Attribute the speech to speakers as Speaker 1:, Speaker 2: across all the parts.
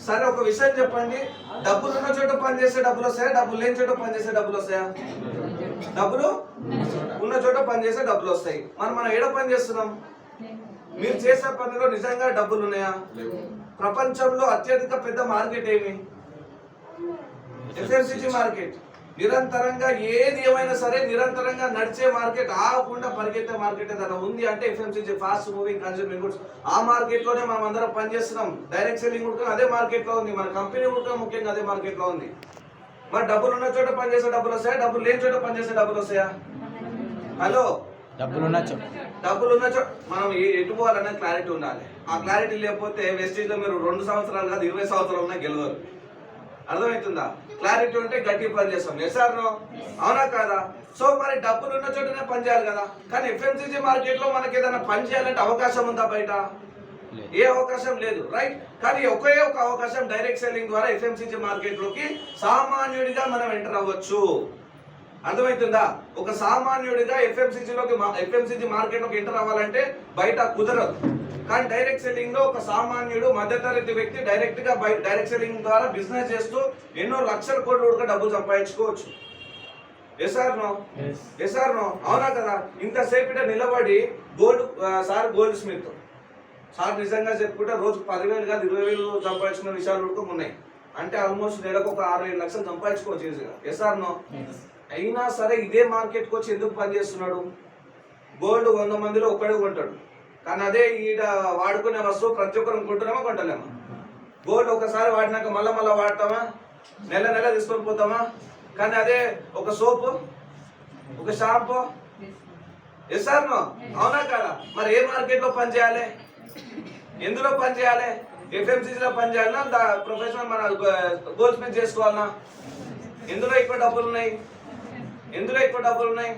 Speaker 1: సరే ఒక విషయం చెప్పండి, డబ్బులు ఉన్న చోట పని చేసే డబ్బులు వస్తాయా, డబ్బులు లేని చోట పని చేసే డబ్బులు వస్తాయా? డబ్బులు ఉన్న చోట పని చేసే డబ్బులు వస్తాయి. మనం ఏడ పని చేస్తున్నాం? మీరు చేసే పనిలో నిజంగా డబ్బులు ఉన్నాయా? ప్రపంచంలో అత్యధిక పెద్ద మార్కెట్ ఏమి? FMCG market. నిరంతరంగా ఏది ఏమైనా సరే నిరంతరంగా నడిచే మార్కెట్, ఆగకుండా పరిగెత్తే మార్కెట్ ఏదైనా ఉంది అంటే FMCG, fast moving consumer goods. ఆ మార్కెట్ లోనే మనం అందరం పనిచేస్తున్నాం. డైరెక్ట్ సెల్లింగ్ కూడా అదే మార్కెట్ లో ఉంది, మన కంపెనీ కూడా ముఖ్యంగా అదే మార్కెట్ లో ఉంది. మరి డబ్బులు ఉన్న చోట పనిచేసే డబ్బులు వస్తాయా, డబ్బులు లేని చోట పనిచేసే డబ్బులు వస్తాయా? హలో, డబ్బులు ఉన్న చోట మనం ఎటు పోవాలనే క్లారిటీ ఉండాలి. ఆ క్లారిటీ లేకపోతే వెస్టేజ్ లో మీరు 2 సంవత్సరాలు కాదు 20 సంవత్సరాలు ఉన్నా గెలవరు. అర్థమవుతుందా? క్లారిటీ ఉంటే గట్టి పని చేస్తాం. ఎస్ఆర్నో, అవునా కాదా? సో మరి డబ్బులు ఉన్న చోటనే పని చేయాలి కదా. కానీ ఎఫ్ఎంసీజీ మార్కెట్ లో మనకి ఏదైనా పని చేయాలంటే అవకాశం ఉందా? బయట ఏ అవకాశం లేదు, రైట్? కానీ ఒకే ఒక అవకాశం, డైరెక్ట్ సెల్లింగ్ ద్వారా ఎఫ్ఎంసీజీ మార్కెట్ లోకి సామాన్యుడిగా మనం ఎంటర్ అవ్వచ్చు. అర్థమవుతుందా? ఒక సామాన్యుడిగా ఎఫ్ఎంసీజీ మార్కెట్ లోకి ఎంటర్ అవ్వాలంటే బయట కుదరదు. కానీ డైరెక్ట్ సెల్లింగ్ లో ఒక సామాన్యుడు, మధ్యతరగతి వ్యక్తి డైరెక్ట్ సెల్లింగ్ ద్వారా బిజినెస్ చేస్తూ ఎన్నో లక్షల కోట్ల డబ్బులు సంపాదించుకోవచ్చు. ఎస్ఆర్నో, అవునా కదా? ఇంతసేపు నిలబడి గోల్డ్ స్మిత్ సార్ నిజంగా చెప్పుకుంటే రోజుకు 10,000 కాదు 20,000 సంపాదించిన విషయాలు కూడా ఉన్నాయి. అంటే ఆల్మోస్ట్ నెలకు ఒక 6-7 లక్షలు సంపాదించుకోవచ్చు ఈజీగా. ఎస్ఆర్నో, అయినా సరే ఇదే మార్కెట్కి వచ్చి ఎందుకు పనిచేస్తున్నాడు? గోల్డ్ 100 మందిలో ఒక్కడే కొంటాడు. కానీ అదే ఈడ వాడుకునే వస్తువు ప్రతి ఒక్కరు కొంటున్నామా, కొంటలేమా? గోల్డ్ ఒకసారి వాడినాక మళ్ళా వాడతామా? నెల తీసుకొని పోతామా? కానీ అదే ఒక సోపు, ఒక షాంపూ, ఎస్ఆర్నో, అవునా కదా? మరి ఏ మార్కెట్ లో పని చేయాలి? ఎందులో పని చేయాలి? ఎఫ్ఎంసీజీలో పని చేయాలన్నా, ప్రొఫెషనల్ మన గోల్డ్ స్మిత్ చేసుకోవాలన్నా? ఎందులో ఎక్కువ డబ్బులు ఉన్నాయి?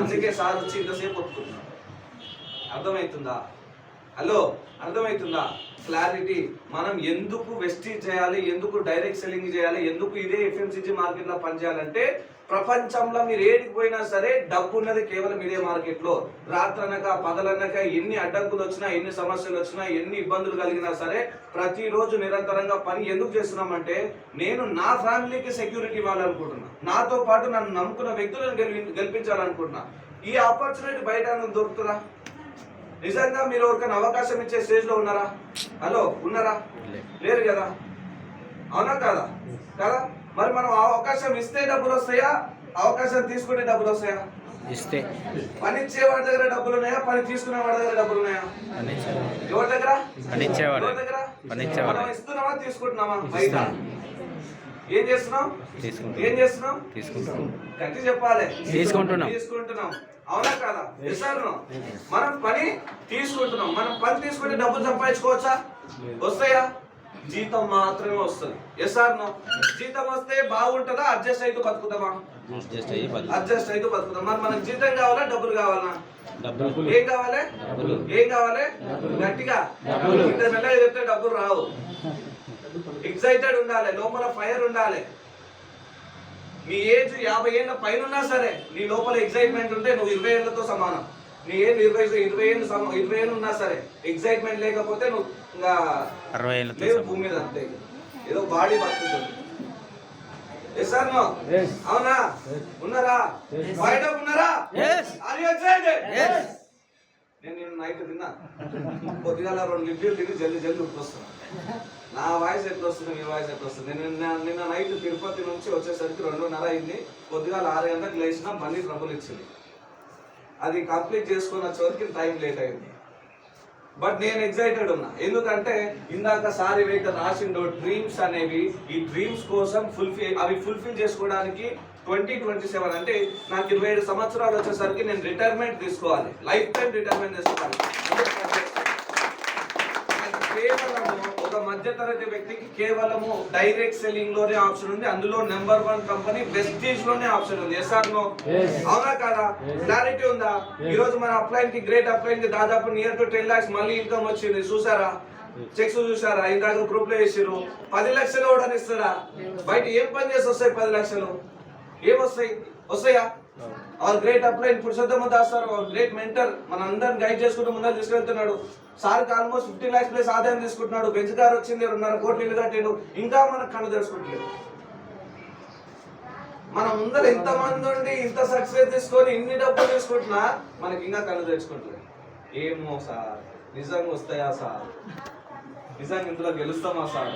Speaker 1: అందుకే సార్ వచ్చి ఇంతసేపు ఒప్పుకుంటున్నాం. అర్థమవుతుందా? హలో, అర్థమవుతుందా? క్లారిటీ. మనం ఎందుకు వెస్టీజ్ చేయాలి, ఎందుకు డైరెక్ట్ సెల్లింగ్ చేయాలి, ఎందుకు ఇదే ఎఫ్ఎంసీజీ మార్కెట్ లో పనిచేయాలంటే, ప్రపంచంలో మీరు ఏడికి పోయినా సరే డబ్బు ఉన్నది కేవలం ఇదే మార్కెట్ లో. రాత్రనక పగలనక ఎన్ని అడ్డంకులు వచ్చినా, ఎన్ని సమస్యలు వచ్చినా, ఎన్ని ఇబ్బందులు కలిగినా సరే ప్రతిరోజు నిరంతరంగా పని ఎందుకు చేస్తున్నామంటే, నేను నా ఫ్యామిలీకి సెక్యూరిటీ ఇవ్వాలనుకుంటున్నా, నాతో పాటు నన్ను నమ్ముకున్న వ్యక్తులను గెలిపించాలనుకుంటున్నా. ఈ ఆపర్చునిటీ బయట దొరుకుతుందా? నిజంగా మీరు ఎవరికైనా అవకాశం ఇచ్చే స్టేజ్ లో ఉన్నారా? హలో, ఉన్నారా? లేరు కదా, అవునా కాదా? కదా? మరి మనం అవకాశం ఇస్తే డబ్బులు వస్తాయా, అవకాశం తీసుకుంటే డబ్బులు వస్తాయా? ఇస్తే. పని ఇచ్చే వాడి దగ్గర డబ్బులు ఉన్నాయా, పని తీసుకునే వాడి దగ్గర డబ్బులు ఉన్నాయా? ఎవరి దగ్గర? మనం ఇస్తున్నామా, తీసుకుంటున్నామా? బయట ఏం చేస్తున్నాం? గట్టి చెప్పాలి. తీసుకుంటున్నాం, అవునా కాదా? ఎస్ఆర్నో, మనం పని తీసుకుంటున్నాం. మనం పని తీసుకుంటే డబ్బులు సంపాదించుకోవచ్చా? వస్తాయా? జీతం మాత్రమే వస్తుంది. ఎస్ఆర్నో, జీతం వస్తే బాగుంటుందా, అడ్జస్ట్ అయితే బతుకుతామా? అడ్జస్ట్ అయితే బతుకుతాం. మరి మనకు జీతం కావాలా, డబ్బులు కావాలా? ఏం కావాలి? గట్టిగా మెల్లగా చెప్తే డబ్బులు రావు. ఎక్సైటెడ్ ఉండాలి, లోపల ఫైర్ ఉండాలి. నీ ఏజ్ 50 ఏళ్ళ పైన ఉన్నా సరే నీ లోపల ఎక్సైట్మెంట్ ఉంటే నువ్వు 20 ఏళ్ళతో సమానం. నీ ఏజ్ 20 ఏళ్ళు ఉన్నా సరే ఎక్సైట్మెంట్ లేకపోతే నువ్వు ఇంకా 60 ఏళ్ళ భూమి మీద అంతే, ఏదో బాడీ బతుకుతుంది. ఎస్ఆర్నో, అవునా? ఉన్నారా? బయట ఉన్నారా? నేను నైట్ తిన్నా, పొద్దుగాల 2 లిఫ్ట్లు తిని జల్లి ఉప్పొస్తున్నా. నా వాయిస్ ఎట్లా వస్తుంది, మీ వాయిస్ ఎట్లా వస్తుంది? నిన్న నైట్ తిరుపతి నుంచి వచ్చేసరికి 2:30 అయింది. పొద్దుగాల 6 గంటలకు లేచినా మళ్ళీ ట్రబుల్ ఇచ్చింది. అది కంప్లీట్ చేసుకున్న వచ్చేవరకు టైం లేట్ అయింది. బట్ నేను ఎక్సైటెడ్ ఉన్నా, ఎందుకంటే ఇందాక సార్ ఏవైతే రాసిండో డ్రీమ్స్ అనేవి, ఈ డ్రీమ్స్ కోసం ఫుల్ఫిల్ చేసుకోవడానికి 2027 అంటే నాకు 27 సంవత్సరాలు వచ్చేసరికి నేను రిటైర్మెంట్ తీసుకోవాలి, లైఫ్ టైం రిటైర్మెంట్ తీసుకోవాలి. కేవలము ఒక మధ్యతరగతి వ్యక్తికి కేవలము డైరెక్ట్ సెల్లింగ్ లోనే ఆప్షన్ ఉంది. అందులో నెంబర్ 1 కంపెనీ వెస్టీజ్ లోనే ఆప్షన్ ఉంది. ఎస్ఆర్నో, అవునా కాదా? క్లారిటీ ఉందా? ఈ రోజు మన అప్లైన్ కి, గ్రేట్ అప్లైన్ కి దాదాపు నియర్ టు 10 lakhs మళ్ళీ ఇన్కమ్ వచ్చింది. చూసారా? చెక్స్ చూసారా? ఇందాక గ్రూప్ లో వేసారు. 10 లక్షలు కూడా ఇస్తారా? బయట ఏం పని చేసి వస్తాయి 10 లక్షలు? వస్తాయా? Great upline Purushottama Das sir, great mentor, మన అందరిని గైడ్ చేసుకుంటూ ముందర తీసుకెళ్తున్నాడు. సార్కి ఆల్మోస్ట్ 15 lakhs ప్లస్ ఆదాయం తీసుకుంటున్నాడు, బెంచ్ కార్ వచ్చింది, 2.5 కోట్లు ఇల్లు కట్టాడు, ఇంకా మనకు కళ్ళు తెలుసుకుంటలేదు. మన ముందర ఎంతమంది ఉండి ఇంత సక్సెస్ తీసుకొని ఇన్ని డబ్బులు తీసుకుంటున్నా మనకి ఇంకా కళ్ళు తెచ్చుకుంటలేదు. ఏమో సార్ నిజంగా వస్తాయా సార్, నిజంగా ఇందులో గెలుస్తామా సార్?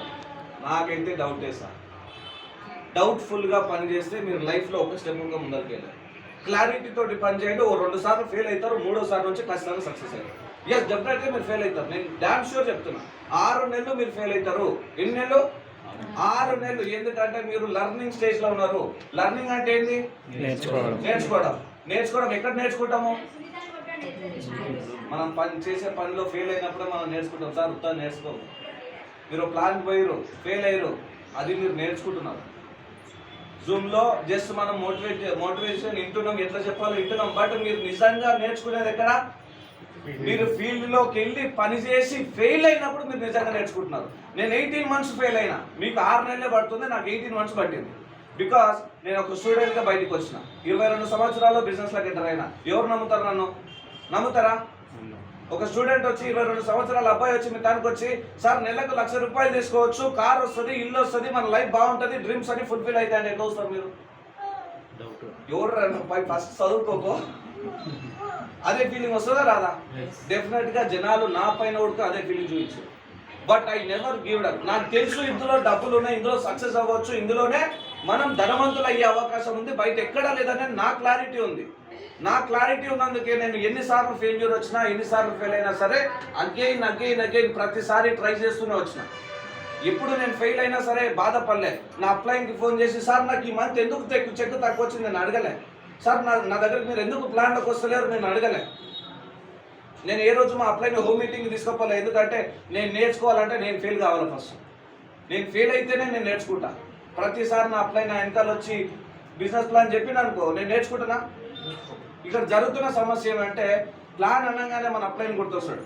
Speaker 1: నాకైతే డౌటే సార్. డౌట్ఫుల్గా పని చేస్తే మీరు లైఫ్లో ఒక స్టెప్ ఇంకా ముందరికి వెళ్ళారు. క్లారిటీ తోటి పని చేయండి. 2 సార్లు ఫెయిల్ అవుతారు, 3వ సారి నుంచి ఖచ్చితంగా సక్సెస్ అవుతారు. ఎస్ డెఫినెట్గా మీరు ఫెయిల్ అవుతారు, నేను డామ్ షూర్ చెప్తున్నా. 6 నెలలు మీరు ఫెయిల్ అవుతారు. ఎన్ని నెలలు? 6 నెలలు. ఎందుకంటే మీరు లర్నింగ్ స్టేజ్ లో ఉన్నారు. లర్నింగ్ అంటే ఏంటి? నేర్చుకోవడం. ఎక్కడ నేర్చుకుంటాము? మనం చేసే పనిలో ఫెయిల్ అయినప్పుడే మనం నేర్చుకుంటాం సార్. ఉత్తా నేర్చుకోము. మీరు ప్లాన్ పోయారు, ఫెయిల్ అయ్యారు, అది మీరు నేర్చుకుంటున్నారు. జూమ్ లో జస్ట్ మనం మోటివేషన్ వింటున్నాం, ఎట్లా చెప్పాలో వింటున్నాం. బట్ మీరు నిజంగా నేర్చుకునేది ఎక్కడ? మీరు ఫీల్డ్ లోకి వెళ్ళి పని చేసి ఫెయిల్ అయినప్పుడు మీరు నిజంగా నేర్చుకుంటున్నారు. నేను 18 months ఫెయిల్ అయినా, మీకు 6 నెలలే పడుతుంది, నాకు 18 months పట్టింది. బికాస్ నేను ఒక స్టూడెంట్ గా బయటకు వచ్చిన. 22 సంవత్సరాలు బిజినెస్ లోకి ఎంటర్ అయినా. ఎవరు నమ్ముతారు నన్ను? నమ్ముతారా? ఒక స్టూడెంట్ వచ్చి 22 సంవత్సరాల అబ్బాయి వచ్చి మీ దానికి వచ్చి సార్ నెలకు 1,00,000 రూపాయలు తీసుకోవచ్చు, కార్ వస్తుంది, ఇల్లు వస్తుంది, మన లైఫ్ బాగుంటుంది, డ్రీమ్స్ అని ఫుల్ఫిల్ అవుతాయి ఎట్లా వస్తారు మీరు? ఎవరు ఫస్ట్ చదువుకోకో అదే ఫీలింగ్ వస్తుందా రాదా? డెఫినెట్ గా జనాలు నా పైన ఉడక అదే ఫీలింగ్ చూపించు. But I never give up. నాకు తెలుసు ఇందులో డబ్బులు ఉన్నాయి, ఇందులో సక్సెస్ అవ్వచ్చు, ఇందులోనే మనం ధనవంతులు అయ్యే అవకాశం ఉంది, బయట ఎక్కడా లేదనే నా క్లారిటీ ఉంది. నా క్లారిటీ ఉన్నందుకే నేను ఎన్నిసార్లు ఫెయిల్యూర్ వచ్చినా, ఎన్నిసార్లు ఫెయిల్ అయినా సరే అగైన్ ప్రతిసారి ట్రై చేస్తూనే వచ్చిన. ఎప్పుడు నేను ఫెయిల్ అయినా సరే బాధపడలే. నా అప్లైన్కి ఫోన్ చేసి సార్ నాకు ఈ మంత్ ఎందుకు చెక్ తక్కువ వచ్చింది నేను అడగలే. సార్ నా దగ్గరికి మీరు ఎందుకు ప్లాన్లోకి వస్తలేరు నేను అడగలే. నేను ఏ రోజు మా అప్లైన్ హోమ్ మీటింగ్ తీసుకోవాలి. ఎందుకంటే నేను నేర్చుకోవాలంటే నేను ఫెయిల్ కావాలి ఫస్ట్. నేను ఫెయిల్ అయితేనే నేను నేర్చుకుంటా. ప్రతిసారి నా అప్లైన్ నా వెనకాల వచ్చి బిజినెస్ ప్లాన్ చెప్పిన అనుకో నేను నేర్చుకుంటున్నా. ఇక్కడ జరుగుతున్న సమస్య ఏమంటే ప్లాన్ అనగానే మన అప్లైన్ గుర్తొస్తాడు.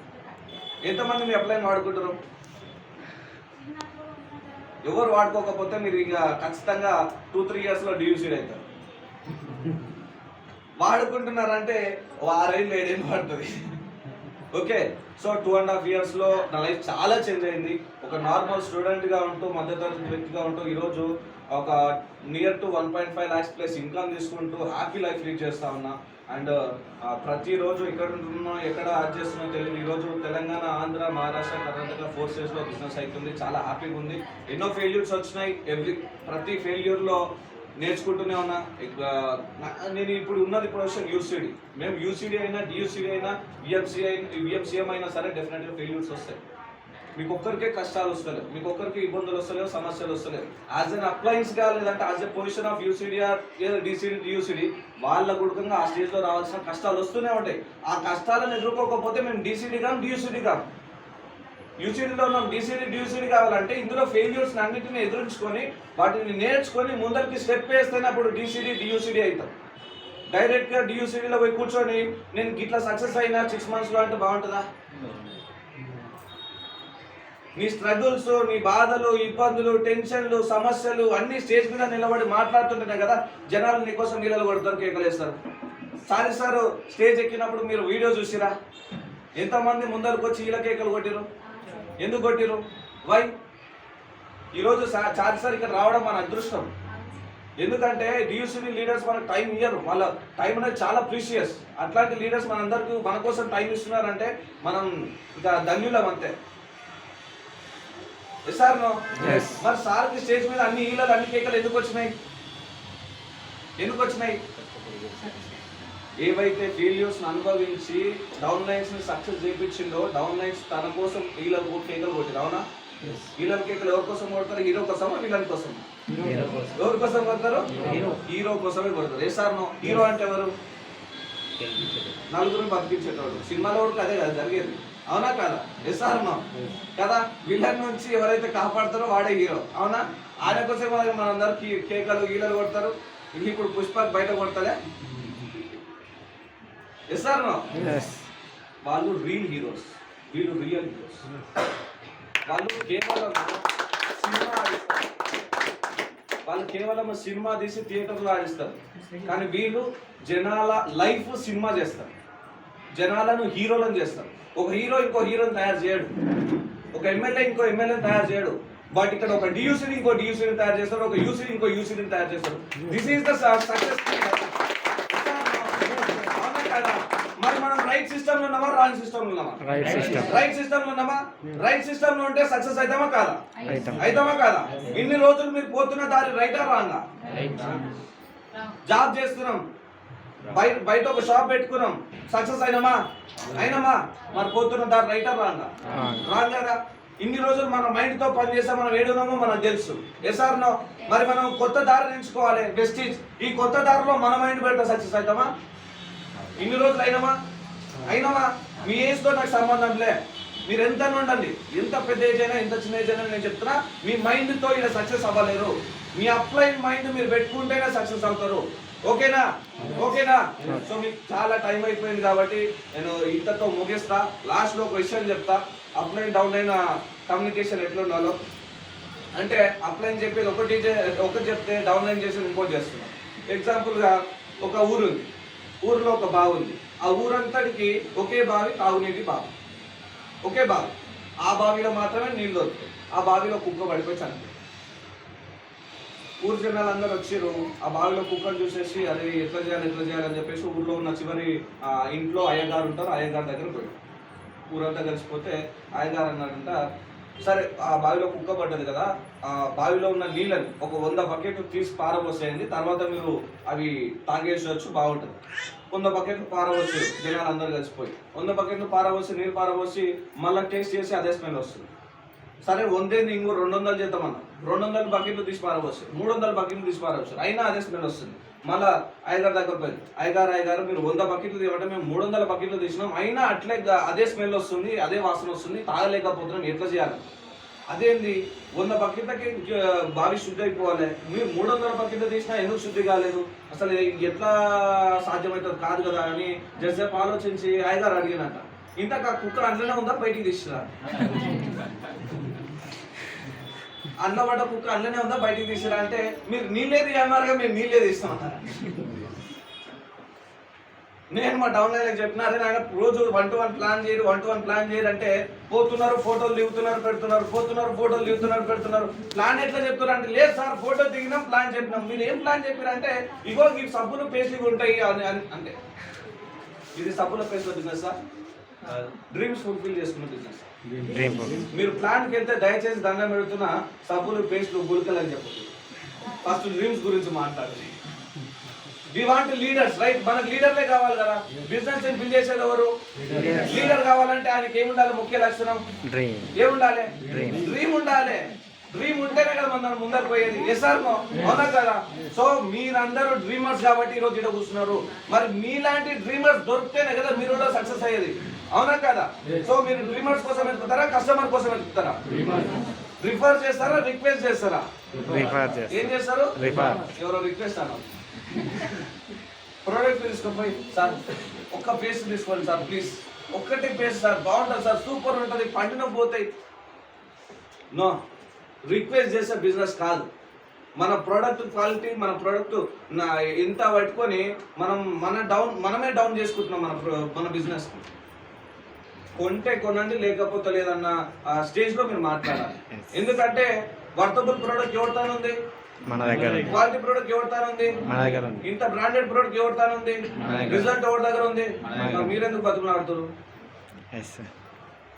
Speaker 1: ఎంతమంది మీ అప్లైన్ వాడుకుంటారు? ఎవరు వాడుకోకపోతే మీరు ఇక ఖచ్చితంగా 2-3 yearsలో డియూసీడ్ అవుతారు. వాడుకుంటున్నారంటే 6 ఏళ్ళు 7 ఏళ్ళు పడుతుంది. ఓకే, సో 2.5 yearsలో నా లైఫ్ చాలా చేంజ్ అయింది. ఒక నార్మల్ స్టూడెంట్గా ఉంటూ మధ్యతరగతి వ్యక్తిగా ఉంటూ ఈరోజు ఒక near to 1.5 lakhs plus income తీసుకుంటూ హ్యాపీ లైఫ్ లీడ్ చేస్తా ఉన్నా. అండ్ ప్రతిరోజు ఎక్కడ ఉంటున్నా ఎక్కడ యాడ్ చేస్తున్నా తెలియదు. ఈరోజు తెలంగాణ, ఆంధ్ర, మహారాష్ట్ర, కర్ణాటక 4 states బిజినెస్ అవుతుంది. చాలా హ్యాపీగా ఉంది. ఎన్నో ఫెయిల్యూర్స్ వచ్చినాయి. ప్రతి ఫెయిల్యూర్లో నేర్చుకుంటూనే ఉన్నా. నేను ఇప్పుడు ఉన్నది ప్రొఫెషన్ యూసీడీ. మేము యూసీడీ అయినా, డియూసీడీ అయినా, విఎంసీఎం అయినా సరే డెఫినెట్గా ఫెయిల్యూర్స్ వస్తాయి. మీకు ఒక్కరికే కష్టాలు వస్తలేవు, మీకు ఒక్కరికి ఇబ్బందులు వస్తలేవు, సమస్యలు వస్తలేవు. యాజ్ అన్ అప్లయన్స్గా లేదంటే as a position of UCD or DCD DUCD వాళ్ళ గుడకంగా ఆ స్టేజ్లో రావాల్సిన కష్టాలు వస్తూనే ఉంటాయి. ఆ కష్టాలను ఎదుర్కోకపోతే మేము డిసిడీ కాం, డియూసీడీ కాం. యూసీడీలో ఉన్నాం, డిసిడి డియూసీడీ కావాలంటే ఇందులో ఫెయిల్యూర్స్ అన్నింటినీ ఎదురించుకొని వాటిని నేర్చుకొని ముందరికి స్టెప్ వేస్తేనే అప్పుడు డిసిడి డియూసీడీ అవుతాం. డైరెక్ట్గా డియూసీడీలో పోయి కూర్చొని నేను ఇట్లా సక్సెస్ అయినా 6 monthsలో అంటే బాగుంటుందా? నీ స్ట్రగుల్స్, నీ బాధలు, ఇబ్బందులు, టెన్షన్లు, సమస్యలు అన్ని స్టేజ్ మీద నిలబడి మాట్లాడుతుంటేనే కదా జనాలు నీకోసం నీళ్ళు కొడతారు, కేకలేస్తారు. సార్ స్టేజ్ ఎక్కినప్పుడు మీరు వీడియో చూసిరా? ఎంతమంది ముందరకు వచ్చి ఈల కేకలు కొట్టిరు? ఎందుకు కొట్టిరు? వై? ఈరోజు సార్ ఇక్కడ రావడం మన అదృష్టం. ఎందుకంటే డియూసీడీ లీడర్స్ మనకు టైం ఇయ్యరు. వాళ్ళ టైం అనేది చాలా ప్రీషియస్. అట్లాంటి లీడర్స్ మనందరికీ మన కోసం టైం ఇస్తున్నారంటే మనం ఇక ధన్యులం అంతే. సార్ నో మరి సార్కి స్టేజ్ మీద అన్ని ఈలలు, అన్ని కేకలు ఎందుకు వచ్చినాయి? ఏవైతే ఫెయిల్యూర్స్ అనుభవించి డౌన్ లైన్స్ ని సక్సెస్ చేయించిందో డౌన్ లైన్స్ తన కోసం ఈలలు కేకలు కొట్టిరు. అవునా? ఈలల కేకలు ఎవరి కోసం కొడతారు? హీరో కోసమా, విలన్ కోసం? ఎవరి కోసం కొడతారు? హీరో కోసమే కొడతారు. సార్ నో హీరో అంటే ఎవరు? నలుగురిని బతికించేటోడు. సినిమాలో కూడా అదే కదా జరిగేది. అవునా కాదా? సార్ నో కదా. విలన్ నుంచి ఎవరైతే కాపాడతారో వాడే హీరో. అవునా? ఆయన కోసం మనందరికి కేకలు ఈలలు కొడతారు. ఇప్పుడు పుష్ప బయట కొడతారే. సార్ నో వాళ్ళు రియల్ హీరోస్, వీళ్ళు రియల్ హీరోస్. వాళ్ళు కేవలం సినిమా తీసి థియేటర్లో ఆడిస్తారు, కానీ వీళ్ళు జనాల లైఫ్ సినిమా చేస్తారు, జనాలను హీరోలను చేస్తారు. ఒక హీరో ఇంకో హీరోని తయారు చేయడు, ఒక ఎమ్మెల్యే ఇంకో ఎమ్మెల్యేని తయారు చేయడు, బట్ ఇక్కడ ఒక డియూసీని ఇంకో డియూసీని తయారు చేస్తారు, ఒక యూసీని ఇంకో యూసీని తయారు చేస్తారు. This is the success. మరి మనం రైట్ సిస్టమ్ లో ఉన్నామా, రాంగ్ సిస్టమ్ లో ఉన్నామా? రైట్ సిస్టమ్ లో ఉన్నామా? రైట్ సిస్టమ్ లో ఉంటే సక్సెస్ అవుతామా కాదా? అవుతామా కాదా? ఇన్ని రోజులు మీరు పోతున్న దారి రైటా రాంగా? జాబ్ చేస్తున్నాం, బయట ఒక షాప్ పెట్టుకున్నాం, సక్సెస్ అయినామా? మరి పోతున్న దారి రైటా రాంగా? రాంగ్ కదా. ఇన్ని రోజులు మన మైండ్ తో పని చేస్తే మనం ఏడున్నామో మనకు తెలుసు. Yes or no? మరి మనం కొత్త దారి ఎంచుకోవాలి, వెస్టీజ్. ఈ కొత్త దారిలో మన మైండ్ పెడితే సక్సెస్ అవుతామా? ఇన్ని రోజులు అయినామా? మీ ఏజ్ తో నాకు సంబంధం లే, మీరు ఎంత ఉండండి, ఎంత పెద్ద ఏజ్ అయినా ఎంత చిన్న ఏజ్ అయినా నేను చెప్తున్నా, మీ మైండ్ తో ఇలా సక్సెస్ అవ్వలేరు. మీ అప్లైన్ మైండ్ మీరు పెట్టుకుంటేనే సక్సెస్ అవుతారు. ఓకేనా? సో మీకు చాలా టైం అయిపోయింది కాబట్టి నేను ఇంతతో ముగిస్తా. లాస్ట్ లో ఒక విషయం చెప్తా, అప్లైన్ డౌన్ అయిన కమ్యూనికేషన్ ఎట్లా ఉండాలో. అంటే అప్లైన్ చెప్పేది ఒకటి చెప్తే డౌన్ లైన్ చేసేది ఇంకోటి చేస్తున్నాం. ఎగ్జాంపుల్ గా ఒక ఊరు ఉంది, ఊరిలో ఒక బావి ఉంది, ఆ ఊరంతటికి ఒకే బావి, తాగునీటి బావి, ఒకే బావి. ఆ బావిలో మాత్రమే నీళ్ళు దొరుకుతాయి. ఆ బావిలో కుక్క పడిపోయి చనిపోయి ఊరు జనాలు అందరూ వచ్చారు. ఆ బావిలో కుక్కను చూసేసి అది ఎట్లా చేయాలని చెప్పేసి ఊర్లో ఉన్న చివరి ఇంట్లో అయ్యగారు ఉంటారు, అయ్యగారి దగ్గర పోయాడు. ఊరంతా కలిసిపోతే అయ్యగారు అన్నాడంట, సరే ఆ బావిలో కుక్క పడ్డది కదా, ఆ బావిలో ఉన్న నీళ్ళని ఒక 100 బకెట్లు తీసి పారబోసేయండి, తర్వాత మీరు అవి తాగేసవచ్చు, బాగుంటుంది. 100 బకెట్లు పారబోసి జనాలు అందరూ కలిసిపోయి 100 బకెట్లు పారబోసి నీళ్ళు పారబోసి మళ్ళీ టేస్ట్ చేసి అదే స్మెల్ వస్తుంది. సరే 100 ఇంకో 200 చేద్దామన్నా, 200 బకెట్లు తీసి పారబోసి 300 బకెట్లు తీసి పారబోసారు, అయినా అదే స్మెల్ వస్తుంది. మళ్ళీ అయ్యగారు దగ్గర పోయింది, అయ్యగారు మీరు 100 బకెట్లు తీయమంటే మేము 300 బకెట్లు తీసినాం, అయినా అట్లే అదే స్మెల్ వస్తుంది, అదే వాసన వస్తుంది, తాగలేకపోతున్నాం, ఎట్లా చేయాలి? అదేంది 100 బకెట్లకి బావి శుద్ధి అయిపోవాలి, మీరు 300 బకెట్లు తీసినా ఎందుకు శుద్ధి కాలేదు? అసలు ఎట్లా సాధ్యమవుతుంది? కాదు కదా అని జసేపు ఆలోచించి అయ్యగారు అడిగినట్ట, ఇంతకు ఆ కుక్క అందులోనే ఉందా, బయటికి తీసిరా? అన్నపడ్డ కుక్క అందులోనే ఉందా, బయటికి తీసిరా అంటే మీరు నీళ్ళేది అన్నారుగా, మేము నీళ్ళేది ఇస్తామన్నారు. నేను మా డౌన్ లైన్ చెప్పినారే ఆయన రోజు 1-to-1 ప్లాన్ చేయరు అంటే పోతున్నారు, ఫోటోలు దిగుతున్నారు, పెడుతున్నారు. ప్లాన్ ఎట్లా చెప్తున్నారు అంటే, లేదు సార్ ఫోటో దిగినాం, ప్లాన్ చెప్పినాం. మీరు ఏం ప్లాన్ చెప్పారంటే, ఇగో ఈ సబ్బులు పేస్ట్లు ఉంటాయి అంటే ఇది సబ్బుల పేస్ట్ల బిజినెస్ సార్, డ్రీమ్స్ ఫుల్ఫిల్ చేసుకున్న బిజినెస్. మీరు ప్లాన్కి వెళ్తే దయచేసి దండం పెడుతున్నా, సబ్బులు పేస్ట్లు గుళికలు అని చెప్పదు. ఫస్ట్ డ్రీమ్స్ గురించి మాట్లాడాలి. We want leaders, right? మనకు లీడర్లే కావాలి కదా. బిజినెస్ బిల్డ్ చేసేది ఎవరు? లీడర్ కావాలంటే ఆయనకి ఏముండాలి? ముఖ్య లక్షణం ఏముండాలి? డ్రీమ్ ఉండాలి. డ్రీమ్ ఉంటేనే కదా మనం ముందర పోయేది. Yes or no? అవునా కదా? సో మీరందరూ డ్రీమర్స్ కాబట్టి ఈరోజు ఇక్కడ కూర్చున్నారు. మరి మీలాంటి డ్రీమర్స్ దొరికితేనే కదా మీరు కూడా సక్సెస్ అయ్యేది. అవునా కదా? సో మీరు డ్రీమర్స్ కోసం వెతుకుతారా, కస్టమర్ కోసం వెతుకుతారా? రిఫర్ చేస్తారా, రిక్వెస్ట్ చేస్తారా? ఏం చేస్తారు? ఎవరో రిక్వెస్ట్ అన్నారు, ప్రోడక్ట్ తీసుకుపోయి సార్ ఒక్క పేస్ట్ తీసుకోండి సార్ ప్లీజ్, ఒక్కటి పేస్ట్ సార్, బాగుంటుంది సార్, సూపర్ ఉంటుంది, పండిన పోతాయి. నో, రిక్వెస్ట్ చేసే బిజినెస్ కాదు. మన ప్రోడక్ట్ క్వాలిటీ, మన ప్రోడక్ట్ ఇంత పట్టుకొని మనమే డౌన్ చేసుకుంటున్నాం మన బిజినెస్. కొంటే కొనండి, లేకపోతే లేదన్న స్టేజ్ లో మీరు మాట్లాడాలి. ఎందుకంటే వర్తబుల్ ప్రోడక్ట్ ఎవరితానుంది? మన దగ్గర. క్వాలిటీ ప్రోడక్ట్ ఎవరితానుంది? మన దగ్గర. ఇంత బ్రాండెడ్ ప్రోడక్ట్ ఎవరితానుంది? రిజల్ట్ ఎవరి దగ్గర ఉంది? మీరెందుకు బతుకులాడుతున్నారు?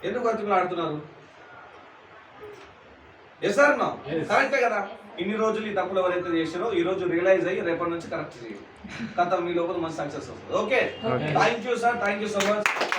Speaker 1: ఎందుకు బతుకులాడుతున్నారు? SR no? కరెక్టే కదా. ఇన్ని రోజులు ఈ తప్పులు ఎవరైతే చేశారో ఈ రోజు రియలైజ్ అయ్యి రేపటి నుంచి కరెక్ట్ చేయాలి. కథ మీ లోపల మంచి సక్సెస్ వస్తుంది. Okay, thank you sir, thank you so much.